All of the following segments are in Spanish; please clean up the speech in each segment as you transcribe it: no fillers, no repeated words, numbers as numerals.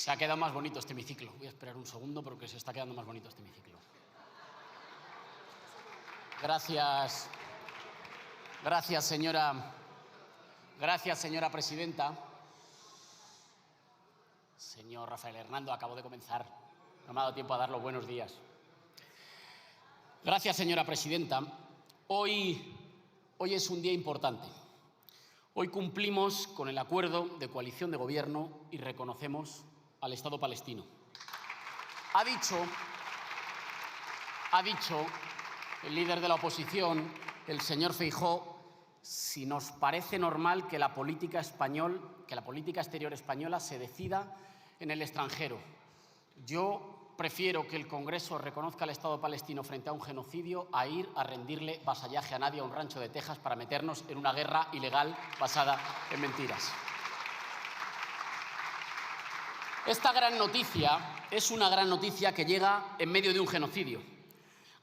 Se ha quedado más bonito este hemiciclo. Voy a esperar un segundo porque se está quedando más bonito este hemiciclo. Gracias. Gracias, señora presidenta. Señor Rafael Hernando, acabo de comenzar. No me ha dado tiempo a dar los buenos días. Gracias, señora presidenta. Hoy es un día importante. Hoy cumplimos con el acuerdo de coalición de gobierno y reconocemos al Estado palestino. Ha dicho el líder de la oposición, el señor Feijóo, si nos parece normal que la política exterior española se decida en el extranjero. Yo prefiero que el Congreso reconozca al Estado palestino frente a un genocidio a ir a rendirle vasallaje a nadie a un rancho de Texas para meternos en una guerra ilegal basada en mentiras. Esta gran noticia es una gran noticia que llega en medio de un genocidio.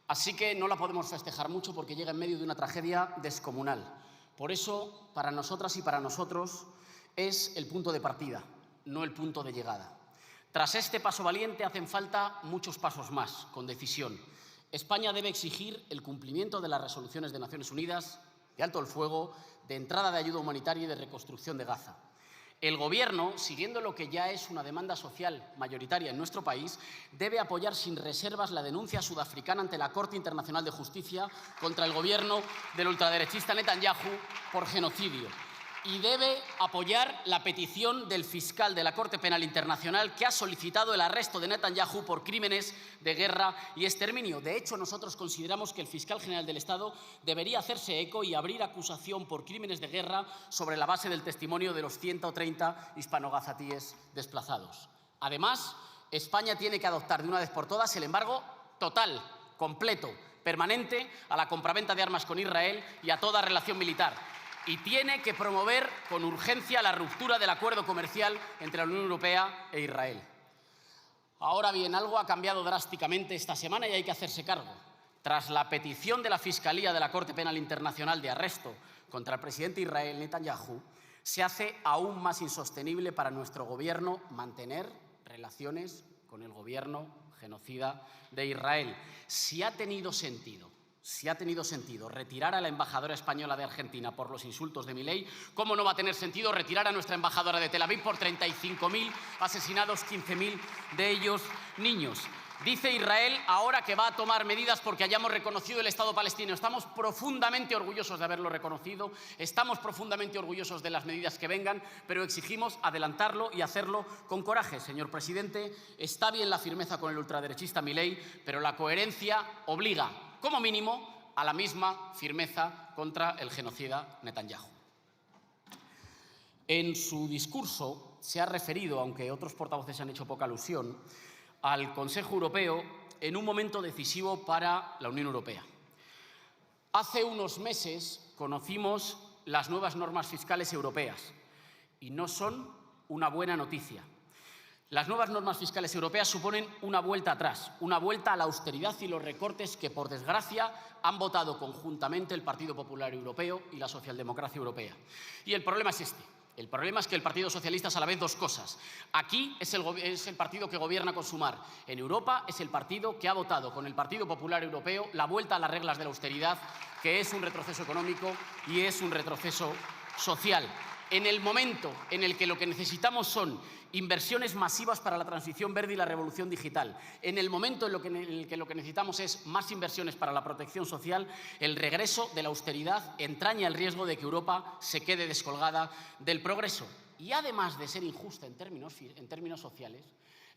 Así que no la podemos festejar mucho porque llega en medio de una tragedia descomunal. Por eso, para nosotras y para nosotros, es el punto de partida, no el punto de llegada. Tras este paso valiente hacen falta muchos pasos más, con decisión. España debe exigir el cumplimiento de las resoluciones de Naciones Unidas, de alto el fuego, de entrada de ayuda humanitaria y de reconstrucción de Gaza. El Gobierno, siguiendo lo que ya es una demanda social mayoritaria en nuestro país, debe apoyar sin reservas la denuncia sudafricana ante la Corte Internacional de Justicia contra el Gobierno del ultraderechista Netanyahu por genocidio. Y debe apoyar la petición del fiscal de la Corte Penal Internacional que ha solicitado el arresto de Netanyahu por crímenes de guerra y exterminio. De hecho, nosotros consideramos que el fiscal general del Estado debería hacerse eco y abrir acusación por crímenes de guerra sobre la base del testimonio de los 130 hispano-gazatíes desplazados. Además, España tiene que adoptar de una vez por todas el embargo total, completo, permanente a la compraventa de armas con Israel y a toda relación militar. Y tiene que promover con urgencia la ruptura del acuerdo comercial entre la Unión Europea e Israel. Ahora bien, algo ha cambiado drásticamente esta semana y hay que hacerse cargo. Tras la petición de la Fiscalía de la Corte Penal Internacional de arresto contra el presidente de Israel, Netanyahu, se hace aún más insostenible para nuestro Gobierno mantener relaciones con el Gobierno genocida de Israel. Si ha tenido sentido retirar a la embajadora española de Argentina por los insultos de Milei, ¿cómo no va a tener sentido retirar a nuestra embajadora de Tel Aviv por 35.000 asesinados, 15.000 de ellos niños? Dice Israel ahora que va a tomar medidas porque hayamos reconocido el Estado palestino. Estamos profundamente orgullosos de haberlo reconocido, estamos profundamente orgullosos de las medidas que vengan, pero exigimos adelantarlo y hacerlo con coraje. Señor presidente, está bien la firmeza con el ultraderechista Milei, pero la coherencia obliga, como mínimo, a la misma firmeza contra el genocida Netanyahu. En su discurso se ha referido, aunque otros portavoces han hecho poca alusión, al Consejo Europeo en un momento decisivo para la Unión Europea. Hace unos meses conocimos las nuevas normas fiscales europeas y no son una buena noticia. Las nuevas normas fiscales europeas suponen una vuelta atrás, una vuelta a la austeridad y los recortes que, por desgracia, han votado conjuntamente el Partido Popular Europeo y la socialdemocracia europea. Y el problema es este. El problema es que el Partido Socialista es a la vez dos cosas. Aquí es el partido que gobierna con Sumar. En Europa es el partido que ha votado con el Partido Popular Europeo la vuelta a las reglas de la austeridad, que es un retroceso económico y es un retroceso social. En el momento en el que lo que necesitamos son inversiones masivas para la transición verde y la revolución digital, en el momento en el que lo que necesitamos es más inversiones para la protección social, el regreso de la austeridad entraña el riesgo de que Europa se quede descolgada del progreso. Y además de ser injusta en términos sociales,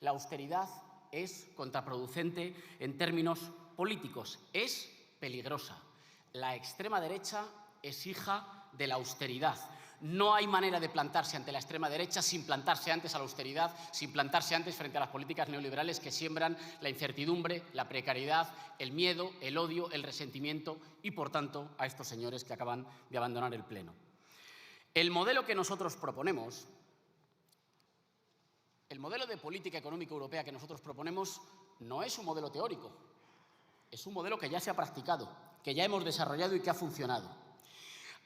la austeridad es contraproducente en términos políticos, es peligrosa. La extrema derecha es hija de la austeridad. No hay manera de plantarse ante la extrema derecha sin plantarse antes a la austeridad, sin plantarse antes frente a las políticas neoliberales que siembran la incertidumbre, la precariedad, el miedo, el odio, el resentimiento y, por tanto, a estos señores que acaban de abandonar el Pleno. El modelo que nosotros proponemos, el modelo de política económica europea que nosotros proponemos, no es un modelo teórico, es un modelo que ya se ha practicado, que ya hemos desarrollado y que ha funcionado.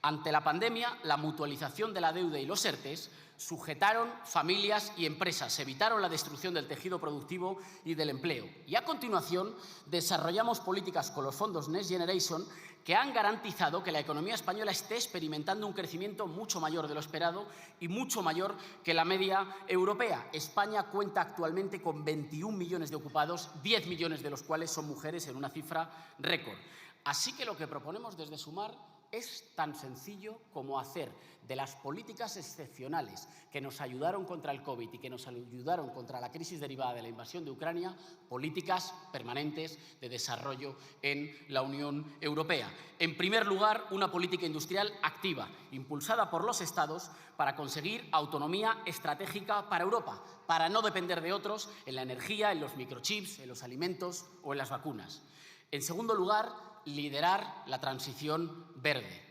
Ante la pandemia, la mutualización de la deuda y los ERTEs sujetaron familias y empresas, evitaron la destrucción del tejido productivo y del empleo. Y a continuación desarrollamos políticas con los fondos Next Generation que han garantizado que la economía española esté experimentando un crecimiento mucho mayor de lo esperado y mucho mayor que la media europea. España cuenta actualmente con 21 millones de ocupados, 10 millones de los cuales son mujeres, en una cifra récord. Así que lo que proponemos desde Sumar es tan sencillo como hacer de las políticas excepcionales que nos ayudaron contra el COVID y que nos ayudaron contra la crisis derivada de la invasión de Ucrania, políticas permanentes de desarrollo en la Unión Europea. En primer lugar, una política industrial activa, impulsada por los Estados para conseguir autonomía estratégica para Europa, para no depender de otros en la energía, en los microchips, en los alimentos o en las vacunas. En segundo lugar, liderar la transición verde,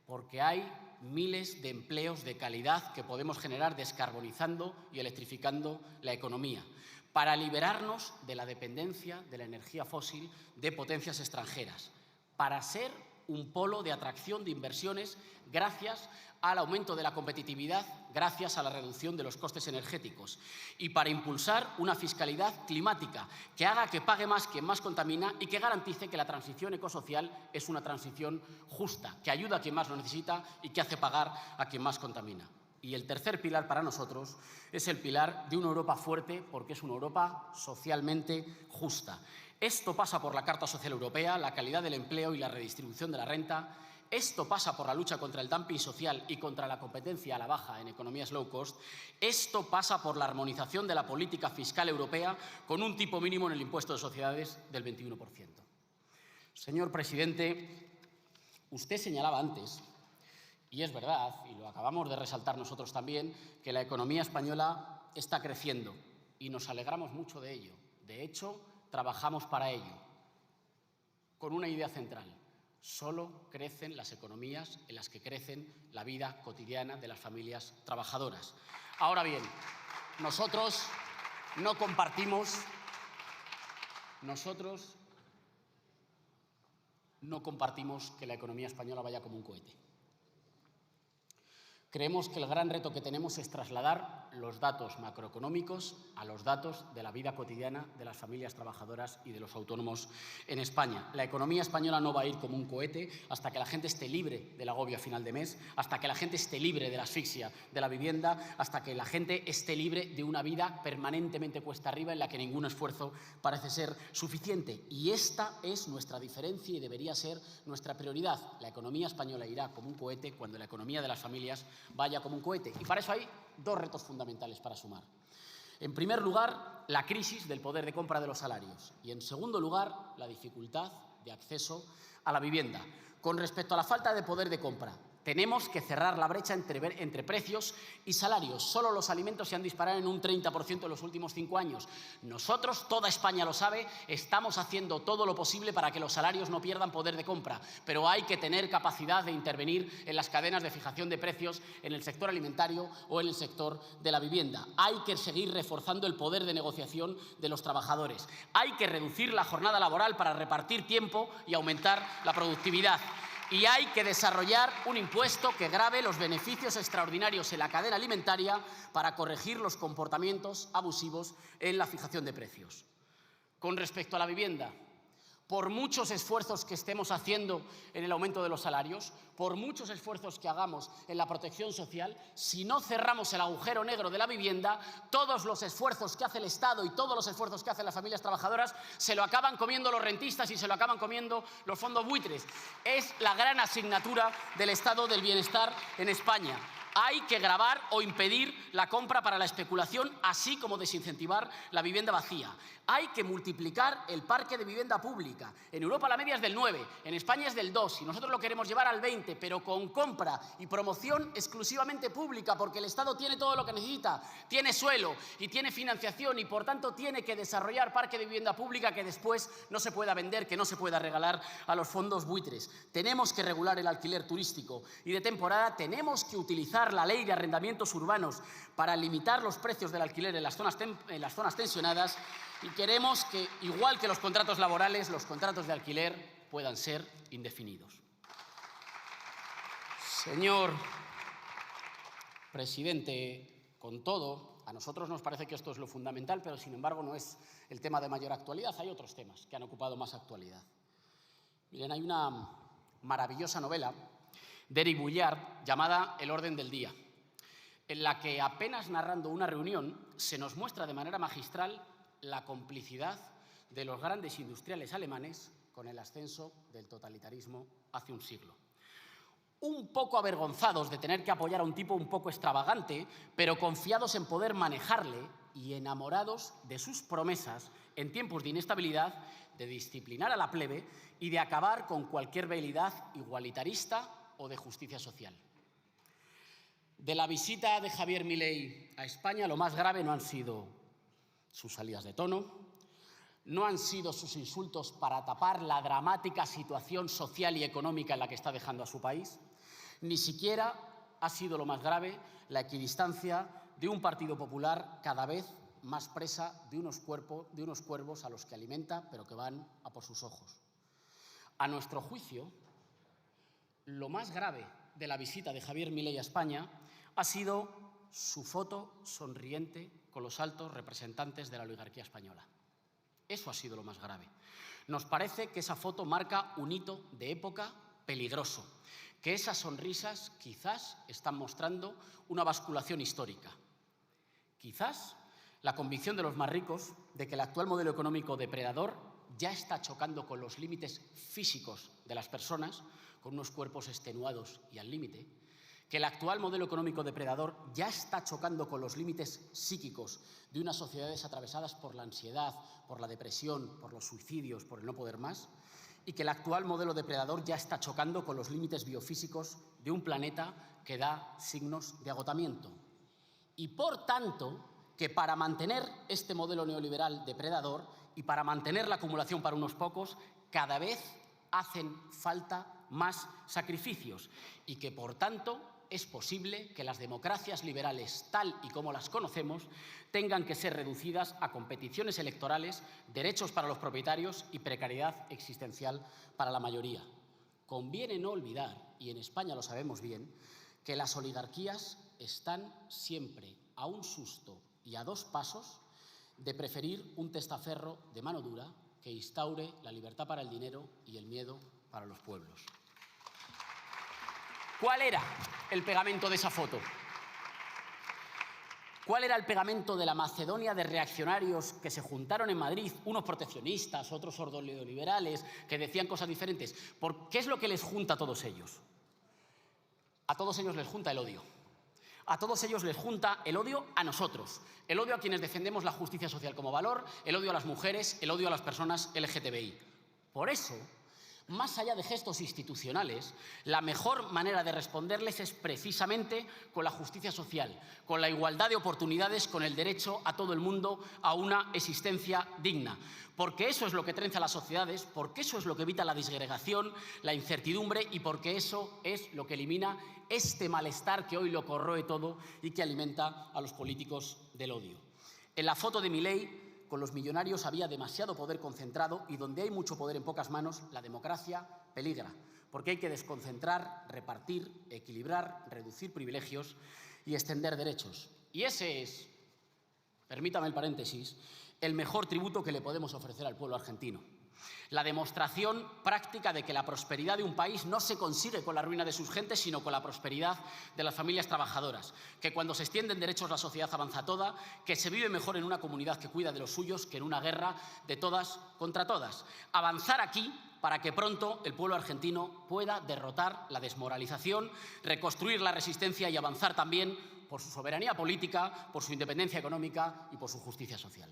porque hay miles de empleos de calidad que podemos generar descarbonizando y electrificando la economía, para liberarnos de la dependencia de la energía fósil de potencias extranjeras, para ser un polo de atracción de inversiones gracias al aumento de la competitividad, gracias a la reducción de los costes energéticos y para impulsar una fiscalidad climática que haga que pague más quien más contamina y que garantice que la transición ecosocial es una transición justa, que ayuda a quien más lo necesita y que hace pagar a quien más contamina. Y el tercer pilar para nosotros es el pilar de una Europa fuerte, porque es una Europa socialmente justa. Esto pasa por la Carta Social Europea, la calidad del empleo y la redistribución de la renta. Esto pasa por la lucha contra el dumping social y contra la competencia a la baja en economías low cost. Esto pasa por la armonización de la política fiscal europea con un tipo mínimo en el impuesto de sociedades del 21%. Señor presidente, usted señalaba antes, y es verdad, y lo acabamos de resaltar nosotros también, que la economía española está creciendo y nos alegramos mucho de ello. De hecho, trabajamos para ello, con una idea central. Solo crecen las economías en las que crece la vida cotidiana de las familias trabajadoras. Ahora bien, nosotros no compartimos que la economía española vaya como un cohete. Creemos que el gran reto que tenemos es trasladar los datos macroeconómicos a los datos de la vida cotidiana de las familias trabajadoras y de los autónomos en España. La economía española no va a ir como un cohete hasta que la gente esté libre del agobio a final de mes, hasta que la gente esté libre de la asfixia de la vivienda, hasta que la gente esté libre de una vida permanentemente cuesta arriba en la que ningún esfuerzo parece ser suficiente. Y esta es nuestra diferencia y debería ser nuestra prioridad. La economía española irá como un cohete cuando la economía de las familias vaya como un cohete. Y para eso hay dos retos fundamentales para Sumar. En primer lugar, la crisis del poder de compra de los salarios. Y en segundo lugar, la dificultad de acceso a la vivienda. Con respecto a la falta de poder de compra, tenemos que cerrar la brecha entre precios y salarios. Solo los alimentos se han disparado en un 30% en los últimos 5 años. Nosotros, toda España lo sabe, estamos haciendo todo lo posible para que los salarios no pierdan poder de compra, pero hay que tener capacidad de intervenir en las cadenas de fijación de precios en el sector alimentario o en el sector de la vivienda. Hay que seguir reforzando el poder de negociación de los trabajadores. Hay que reducir la jornada laboral para repartir tiempo y aumentar la productividad. Y hay que desarrollar un impuesto que grave los beneficios extraordinarios en la cadena alimentaria para corregir los comportamientos abusivos en la fijación de precios. Con respecto a la vivienda, por muchos esfuerzos que estemos haciendo en el aumento de los salarios, por muchos esfuerzos que hagamos en la protección social, si no cerramos el agujero negro de la vivienda, todos los esfuerzos que hace el Estado y todos los esfuerzos que hacen las familias trabajadoras se lo acaban comiendo los rentistas y se lo acaban comiendo los fondos buitres. Es la gran asignatura del Estado del bienestar en España. Hay que gravar o impedir la compra para la especulación, así como desincentivar la vivienda vacía. Hay que multiplicar el parque de vivienda pública. En Europa la media es del 9, en España es del 2 y nosotros lo queremos llevar al 20, pero con compra y promoción exclusivamente pública, porque el Estado tiene todo lo que necesita, tiene suelo y tiene financiación y por tanto tiene que desarrollar parque de vivienda pública que después no se pueda vender, que no se pueda regalar a los fondos buitres. Tenemos que regular el alquiler turístico y de temporada, tenemos que utilizar la ley de arrendamientos urbanos para limitar los precios del alquiler en las zonas tensionadas y queremos que, igual que los contratos laborales, los contratos de alquiler puedan ser indefinidos. Señor presidente, con todo, a nosotros nos parece que esto es lo fundamental, pero sin embargo no es el tema de mayor actualidad. Hay otros temas que han ocupado más actualidad. Miren, hay una maravillosa novela de Eric Boullard llamada El orden del día, en la que, apenas narrando una reunión, se nos muestra de manera magistral la complicidad de los grandes industriales alemanes con el ascenso del totalitarismo hace un siglo. Un poco avergonzados de tener que apoyar a un tipo un poco extravagante, pero confiados en poder manejarle y enamorados de sus promesas en tiempos de inestabilidad, de disciplinar a la plebe y de acabar con cualquier veleidad igualitarista o de justicia social. De la visita de Javier Milei a España, lo más grave no han sido sus salidas de tono, no han sido sus insultos para tapar la dramática situación social y económica en la que está dejando a su país, ni siquiera ha sido lo más grave la equidistancia de un Partido Popular cada vez más presa de unos cuervos a los que alimenta, pero que van a por sus ojos. A nuestro juicio, lo más grave de la visita de Javier Milei a España ha sido su foto sonriente con los altos representantes de la oligarquía española. Eso ha sido lo más grave. Nos parece que esa foto marca un hito de época peligroso, que esas sonrisas quizás están mostrando una basculación histórica. Quizás la convicción de los más ricos de que el actual modelo económico depredador ya está chocando con los límites físicos de las personas, con unos cuerpos extenuados y al límite, que el actual modelo económico depredador ya está chocando con los límites psíquicos de unas sociedades atravesadas por la ansiedad, por la depresión, por los suicidios, por el no poder más, y que el actual modelo depredador ya está chocando con los límites biofísicos de un planeta que da signos de agotamiento. Y por tanto, que para mantener este modelo neoliberal depredador y para mantener la acumulación para unos pocos, cada vez hacen falta más sacrificios y que, por tanto, es posible que las democracias liberales, tal y como las conocemos, tengan que ser reducidas a competiciones electorales, derechos para los propietarios y precariedad existencial para la mayoría. Conviene no olvidar, y en España lo sabemos bien, que las oligarquías están siempre a un susto y a dos pasos de preferir un testaferro de mano dura que instaure la libertad para el dinero y el miedo para los pueblos. ¿Cuál era el pegamento de esa foto? ¿Cuál era el pegamento de la Macedonia de reaccionarios que se juntaron en Madrid, unos proteccionistas, otros ordoliberales, que decían cosas diferentes? ¿Qué es lo que les junta a todos ellos? A todos ellos les junta el odio. A todos ellos les junta el odio a nosotros, el odio a quienes defendemos la justicia social como valor, el odio a las mujeres, el odio a las personas LGTBI. Por eso, más allá de gestos institucionales, la mejor manera de responderles es precisamente con la justicia social, con la igualdad de oportunidades, con el derecho a todo el mundo a una existencia digna. Porque eso es lo que trenza las sociedades, porque eso es lo que evita la disgregación, la incertidumbre y porque eso es lo que elimina este malestar que hoy lo corroe todo y que alimenta a los políticos del odio. En la foto de Milei, con los millonarios había demasiado poder concentrado y donde hay mucho poder en pocas manos, la democracia peligra, porque hay que desconcentrar, repartir, equilibrar, reducir privilegios y extender derechos. Y ese es, permítame el paréntesis, el mejor tributo que le podemos ofrecer al pueblo argentino. La demostración práctica de que la prosperidad de un país no se consigue con la ruina de sus gentes, sino con la prosperidad de las familias trabajadoras. Que cuando se extienden derechos la sociedad avanza toda, que se vive mejor en una comunidad que cuida de los suyos que en una guerra de todas contra todas. Avanzar aquí para que pronto el pueblo argentino pueda derrotar la desmoralización, reconstruir la resistencia y avanzar también por su soberanía política, por su independencia económica y por su justicia social.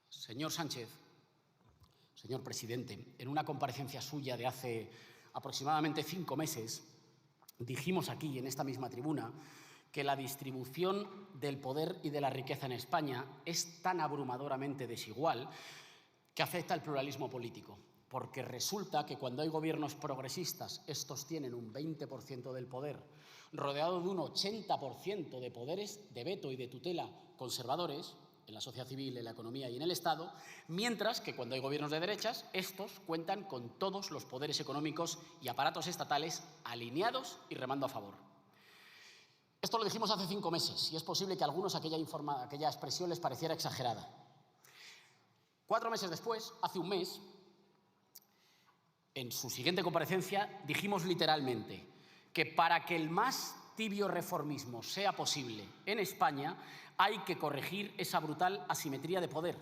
Señor Sánchez, señor presidente, en una comparecencia suya de hace aproximadamente 5 meses, dijimos aquí, en esta misma tribuna, que la distribución del poder y de la riqueza en España es tan abrumadoramente desigual que afecta al pluralismo político. Porque resulta que cuando hay gobiernos progresistas, estos tienen un 20% del poder, rodeado de un 80% de poderes de veto y de tutela conservadores. en la sociedad civil, en la economía y en el Estado, mientras que cuando hay gobiernos de derechas, estos cuentan con todos los poderes económicos y aparatos estatales alineados y remando a favor. Esto lo dijimos hace 5 meses y es posible que a algunos aquella expresión les pareciera exagerada. 4 meses después, hace un mes, en su siguiente comparecencia, dijimos literalmente que para que el más tibio reformismo sea posible en España, hay que corregir esa brutal asimetría de poder,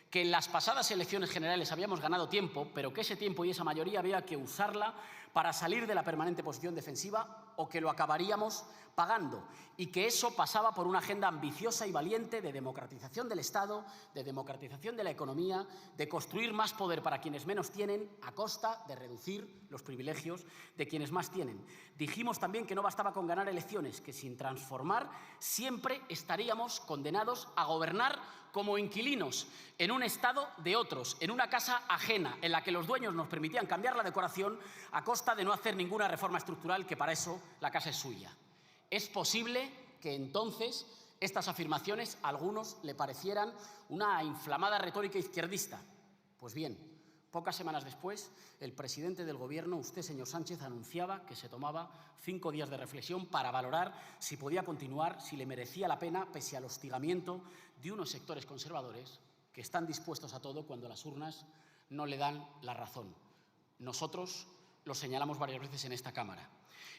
que en las pasadas elecciones generales habíamos ganado tiempo, pero que ese tiempo y esa mayoría había que usarla para salir de la permanente posición defensiva o que lo acabaríamos pagando, y que eso pasaba por una agenda ambiciosa y valiente de democratización del Estado, de democratización de la economía, de construir más poder para quienes menos tienen a costa de reducir los privilegios de quienes más tienen. Dijimos también que no bastaba con ganar elecciones, que sin transformar siempre estaríamos condenados a gobernar como inquilinos en un Estado de otros, en una casa ajena, en la que los dueños nos permitían cambiar la decoración a costa de no hacer ninguna reforma estructural, que para eso la casa es suya. Es posible que entonces estas afirmaciones a algunos le parecieran una inflamada retórica izquierdista. Pues bien, pocas semanas después, el presidente del Gobierno, usted, señor Sánchez, anunciaba que se tomaba 5 días de reflexión para valorar si podía continuar, si le merecía la pena, pese al hostigamiento de unos sectores conservadores que están dispuestos a todo cuando las urnas no le dan la razón. Nosotros lo señalamos varias veces en esta Cámara.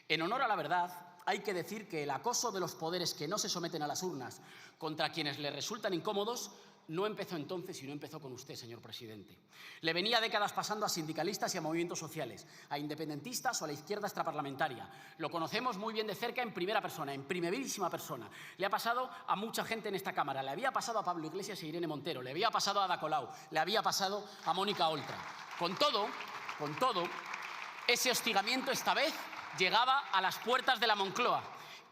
En honor a la verdad, hay que decir que el acoso de los poderes que no se someten a las urnas contra quienes les resultan incómodos no empezó entonces y no empezó con usted, señor presidente. Le venía décadas pasando a sindicalistas y a movimientos sociales, a independentistas o a la izquierda extraparlamentaria. Lo conocemos muy bien de cerca, en primera persona, en primerísima persona. Le ha pasado a mucha gente en esta Cámara. Le había pasado a Pablo Iglesias e Irene Montero, le había pasado a Ada Colau, le había pasado a Mónica Oltra. Con todo, ese hostigamiento esta vez llegaba a las puertas de la Moncloa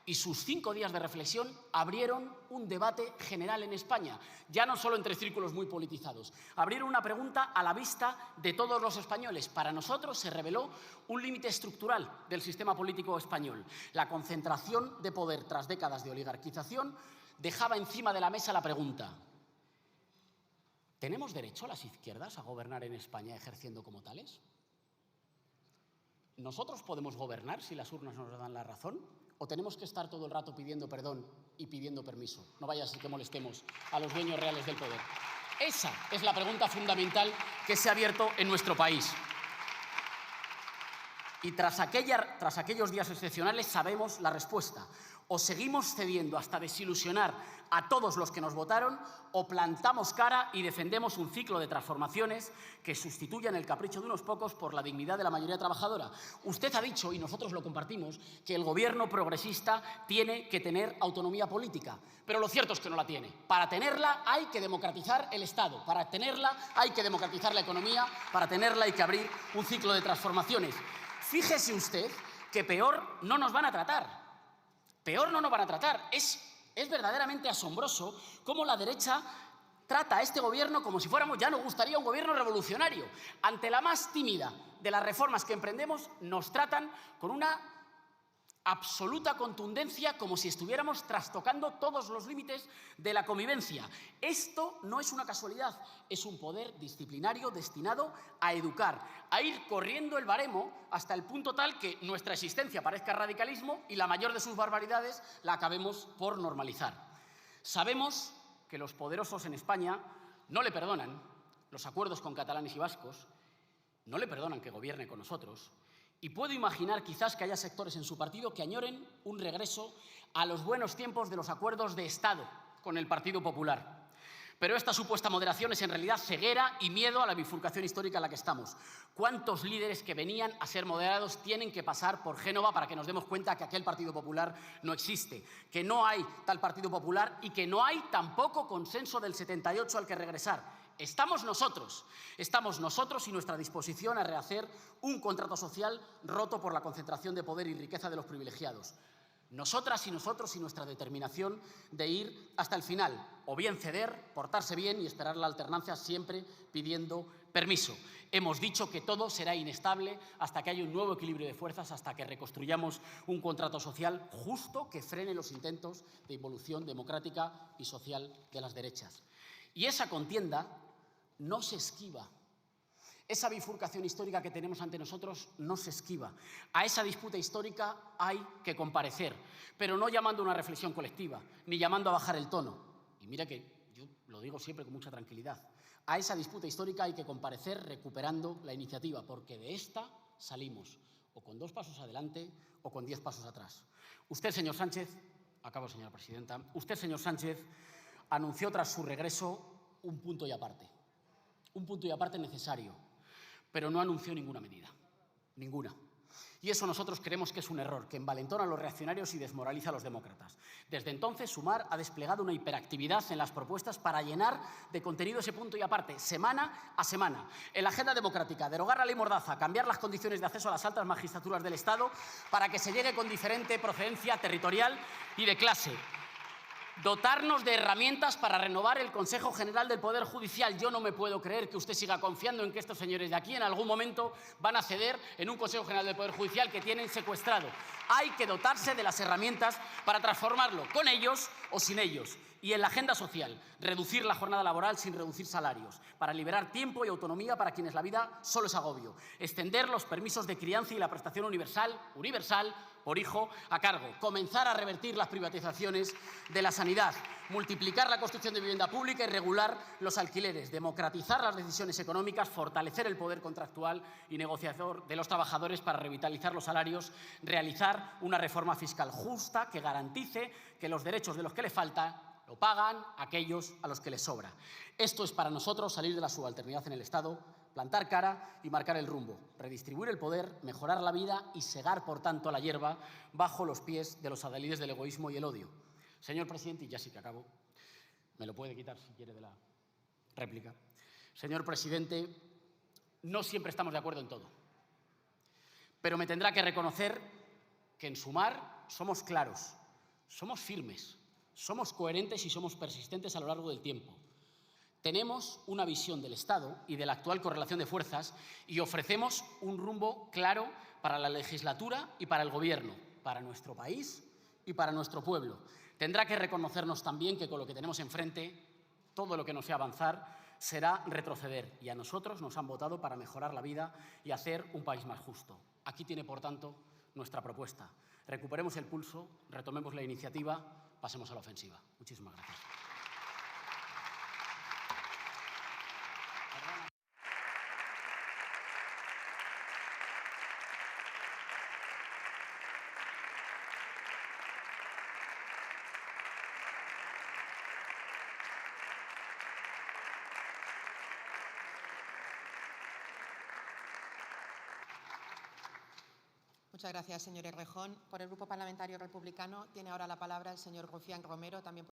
y sus 5 días de reflexión abrieron un debate general en España, ya no solo entre círculos muy politizados. Abrieron una pregunta a la vista de todos los españoles. Para nosotros se reveló un límite estructural del sistema político español. La concentración de poder tras décadas de oligarquización dejaba encima de la mesa la pregunta: ¿tenemos derecho las izquierdas a gobernar en España ejerciendo como tales? ¿Nosotros podemos gobernar si las urnas nos dan la razón? ¿O tenemos que estar todo el rato pidiendo perdón y pidiendo permiso? No vaya a ser que molestemos a los dueños reales del poder. Esa es la pregunta fundamental que se ha abierto en nuestro país. Y tras aquellos días excepcionales sabemos la respuesta. O seguimos cediendo hasta desilusionar a todos los que nos votaron, o plantamos cara y defendemos un ciclo de transformaciones que sustituyan el capricho de unos pocos por la dignidad de la mayoría trabajadora. Usted ha dicho, y nosotros lo compartimos, que el gobierno progresista tiene que tener autonomía política, pero lo cierto es que no la tiene. Para tenerla hay que democratizar el Estado, para tenerla hay que democratizar la economía, para tenerla hay que abrir un ciclo de transformaciones. Fíjese usted que peor no nos van a tratar. Peor no nos van a tratar. Es verdaderamente asombroso cómo la derecha trata a este gobierno como si fuéramos, ya nos gustaría, un gobierno revolucionario. Ante la más tímida de las reformas que emprendemos, nos tratan con una absoluta contundencia, como si estuviéramos trastocando todos los límites de la convivencia. Esto no es una casualidad, es un poder disciplinario destinado a educar, a ir corriendo el baremo hasta el punto tal que nuestra existencia parezca radicalismo y la mayor de sus barbaridades la acabemos por normalizar. Sabemos que los poderosos en España no le perdonan los acuerdos con catalanes y vascos, no le perdonan que gobierne con nosotros. Y puedo imaginar quizás que haya sectores en su partido que añoren un regreso a los buenos tiempos de los acuerdos de Estado con el Partido Popular. Pero esta supuesta moderación es en realidad ceguera y miedo a la bifurcación histórica en la que estamos. ¿Cuántos líderes que venían a ser moderados tienen que pasar por Génova para que nos demos cuenta que aquel Partido Popular no existe, que no hay tal Partido Popular y que no hay tampoco consenso del 78 al que regresar? Estamos nosotros y nuestra disposición a rehacer un contrato social roto por la concentración de poder y riqueza de los privilegiados. Nosotras y nosotros y nuestra determinación de ir hasta el final, o bien ceder, portarse bien y esperar la alternancia siempre pidiendo permiso. Hemos dicho que todo será inestable hasta que haya un nuevo equilibrio de fuerzas, hasta que reconstruyamos un contrato social justo que frene los intentos de involución democrática y social de las derechas. Y esa contienda no se esquiva. Esa bifurcación histórica que tenemos ante nosotros no se esquiva. A esa disputa histórica hay que comparecer, pero no llamando a una reflexión colectiva, ni llamando a bajar el tono. Y mira que yo lo digo siempre con mucha tranquilidad. A esa disputa histórica hay que comparecer recuperando la iniciativa, porque de esta salimos o con 2 pasos adelante o con 10 pasos atrás. Usted, señor Sánchez, acabo, señora presidenta, usted, señor Sánchez, anunció tras su regreso un punto y aparte necesario, pero no anunció ninguna medida, ninguna. Y eso nosotros creemos que es un error, que envalentona a los reaccionarios y desmoraliza a los demócratas. Desde entonces, Sumar ha desplegado una hiperactividad en las propuestas para llenar de contenido ese punto y aparte, semana a semana. En la agenda democrática, derogar la ley Mordaza, cambiar las condiciones de acceso a las altas magistraturas del Estado para que se llegue con diferente procedencia territorial y de clase. Dotarnos de herramientas para renovar el Consejo General del Poder Judicial. Yo no me puedo creer que usted siga confiando en que estos señores de aquí en algún momento van a ceder en un Consejo General del Poder Judicial que tienen secuestrado. Hay que dotarse de las herramientas para transformarlo, con ellos o sin ellos. Y en la agenda social, reducir la jornada laboral sin reducir salarios, para liberar tiempo y autonomía para quienes la vida solo es agobio. Extender los permisos de crianza y la prestación universal por hijo a cargo. Comenzar a revertir las privatizaciones de la sanidad. Multiplicar la construcción de vivienda pública y regular los alquileres. Democratizar las decisiones económicas, fortalecer el poder contractual y negociador de los trabajadores para revitalizar los salarios. Realizar una reforma fiscal justa que garantice que los derechos de los que le faltan lo pagan aquellos a los que les sobra. Esto es para nosotros salir de la subalternidad en el Estado, plantar cara y marcar el rumbo, redistribuir el poder, mejorar la vida y segar, por tanto, la hierba bajo los pies de los adalides del egoísmo y el odio. Señor presidente, y ya sí que acabo, me lo puede quitar si quiere de la réplica. Señor presidente, no siempre estamos de acuerdo en todo, pero me tendrá que reconocer que en Sumar somos claros, somos firmes, somos coherentes y somos persistentes a lo largo del tiempo. Tenemos una visión del Estado y de la actual correlación de fuerzas y ofrecemos un rumbo claro para la legislatura y para el Gobierno, para nuestro país y para nuestro pueblo. Tendrá que reconocernos también que con lo que tenemos enfrente, todo lo que nos sea avanzar será retroceder. Y a nosotros nos han votado para mejorar la vida y hacer un país más justo. Aquí tiene, por tanto, nuestra propuesta. Recuperemos el pulso, retomemos la iniciativa, pasemos a la ofensiva. Muchísimas gracias. Muchas gracias, señor Errejón. Por el Grupo Parlamentario Republicano tiene ahora la palabra el señor Rufián Romero, también